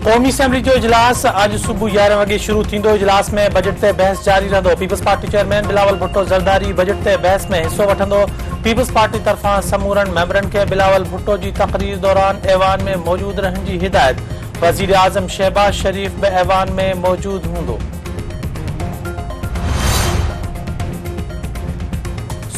क़ौमी असेंबली जो इजलास अॼु सुबुह 11 वॻे शुरू थींदो। इजलास में बजट ते बहस जारी रहंदो। पीपल्स पार्टी चेयरमैन बिलावल भुट्टो ज़रदारी बजट ते बहस में हिस्सो वठंदो। पीपल्स पार्टी तरफ़ां समूरनि मेंबरनि खे बिलावल भुट्टो जी तक़रीर दौरान ऐवान में मौजूद रहण जी हिदायत। वज़ीर आज़म शहबाज शरीफ बि ऐवान में मौजूद हूंदो।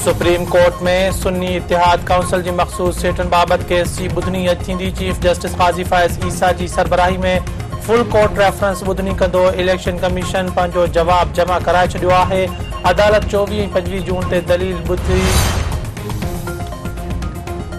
सुप्रीम कोर्ट में सुन्नी इतिहाद काउंसिल जी मखसूस सीटुनि बाबति केस जी ॿुधणी अॼु थींदी। चीफ जस्टिस क़ाज़ी फ़ाइज़ ईसा जी सरबराही में फुल कोर्ट रेफरेंस ॿुधणी कंदो। इलेक्शन कमीशन पंहिंजो जवाब जमा कराए छॾियो आहे। अदालत 24 ऐं 25 जून ते दलील ॿुधी।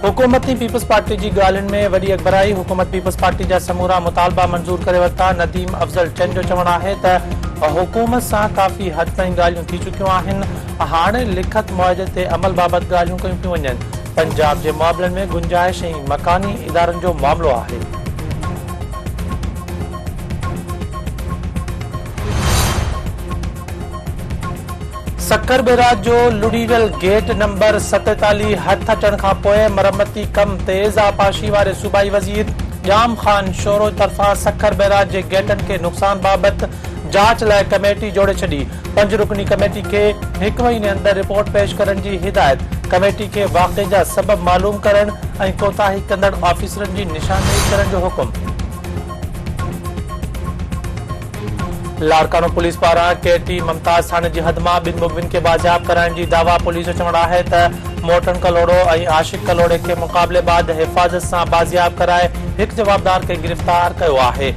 हुकूमती पीपल्स पार्टी जी ॻाल्हियुनि में वॾी अॻबराई। हुकूमत पीपल्स पार्टी जा समूरा मुतालबा मंज़ूर करे वरिता। नदीम अफ़ज़ल चंद जो चवणु आहे त हुकूमत सां काफ़ी हद ताईं ॻाल्हियूं थी चुकियूं आहिनि। हाणे लिखत मुआहदे ते अमल बाबति ॻाल्हियूं कयूं पियूं वञनि। पंजाब जे मुआबलनि में गुंजाइश ऐं मकानी इदारनि जो मामिलो आहे। सक्कर बैराज जो लुड़ीवियल गेट नंबर 47 हथ अचण खां पोइ मरम्मती कम तेज़। आपाशी वारे सूबाई वज़ीर जाम खान शोरो तरफ़ां सक्कर बैराज जे गेटनि खे नुक़सान बाबति जांच लाइ कमेटी जोड़े छॾी। 5 रुकनी कमेटी खे 1 महीने अंदर रिपोर्ट पेश करण जी हिदायत। कमेटी खे वाक़े जा सबब मालूम करण ऐं कोताही कंदड़ ऑफिसरनि जी निशानदेही करण जो हुकुम। लाड़कानो पुलिस पारां केटी मुमताज थाने जी हद मां 2 मुखबिन खे बाज़ियाब कराइण जी दावा। पुलिस जो चवणु आहे त मोटन कलोड़ो ऐं आशिक कलोड़े खे मुक़ाबले बाद हिफ़ाज़त सां बाज़ियाब कराए 1 जवाबदार खे गिरफ़्तार कयो आहे।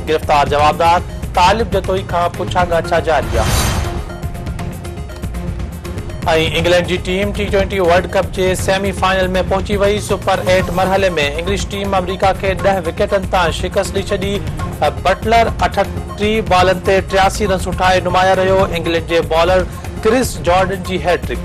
गिरफ़्तार जवाबदार तालिब जतोई खां पुछा ॻाछा जारी आहे। इंग्लैंड जी टीम T20 वर्ल्ड कप जे सेमीफाइनल में पहुची वई। सुपर 8 मरहले में इंग्लिश टीम अमरीका खे 10 विकेटनि तां शिकस्त ॾेई छॾी। बटलर 38 बॉलनि ते 83 रन उठाए नुमाया रहियो। इंग्लैंड जे बॉलर क्रिस जॉर्डन जी हैट्रिक।